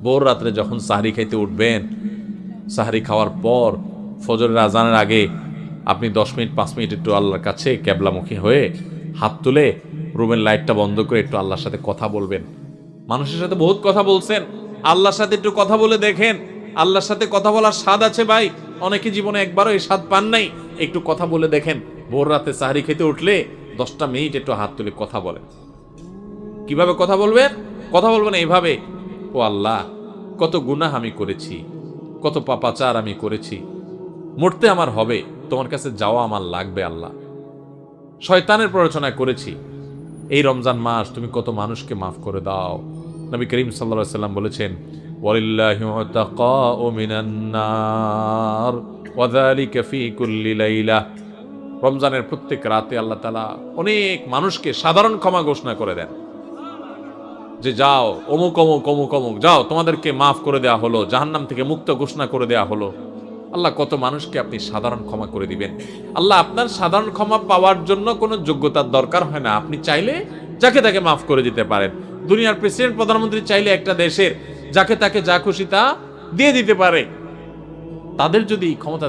ভোর রাত্রে যখন সাহরি খাইতে উঠবেন, সাহরি খাওয়ার পর ফজরের আজানের আগে আপনি 10 মিনিট 5 মিনিট একটু আল্লাহর কাছে ক্যাবলামুখী হয়ে হাত তুলে রুমের লাইটটা বন্ধ করে একটু আল্লাহর সাথে কথা বলবেন। মানুষের সাথে বহুত কথা বলছেন, আল্লাহর সাথে একটু কথা বলে দেখেন। আল্লাহর সাথে কথা বলার স্বাদ আছে ভাই, অনেকে জীবনে একবারও এই স্বাদ পান নাই। একটু কথা বলে দেখেন, ভোর রাতে সাহরি খেতে উঠলে 10টা মিনিট একটু হাত তুলে কথা বলেন। কিভাবে কথা বলবেন? কথা বলবেন এইভাবে, ও আল্লাহ, কত গুনাহ আমি করেছি, কত পাপাচার আমি করেছি, মরতে আমার হবে, তোমার কাছে যাওয়া আমার লাগবে আল্লাহ। শয়তানের প্ররোচনা করেছি, এই রমজান মাস তুমি কত মানুষকে মাফ করে দাও। নবী করিম সাল্লাল্লাহু আলাইহি ওয়াসাল্লাম বলেছেন, ওয়ালিল্লাহি উতাকাউ মিনান নার ওয়া যালিকা ফি কুল্লি লাইলা। রমজানের প্রত্যেক রাতে আল্লাহ তাআলা অনেক মানুষকে সাধারণ ক্ষমা ঘোষণা করে দেন, যে যাও অমুক অমুক অমুক অমুক, যাও তোমাদেরকে মাফ করে দেওয়া হলো, জাহান্নাম থেকে মুক্ত ঘোষণা করে দেওয়া হলো। আল্লাহ কত মানুষকে আপনি সাধারণ ক্ষমা করে দিবেন। আল্লাহ আপনার সাধারণ ক্ষমা পাওয়ার জন্য কোনো যোগ্যতার দরকার হয় না, আপনি চাইলে যাকে তাকে মাফ করে দিতে পারেন। দুনিয়ার প্রেসিডেন্ট প্রধানমন্ত্রী চাইলে একটা দেশের যাকে তাকে যা খুশি তা দিয়ে দিতে পারে। তাদের যদি ক্ষমতা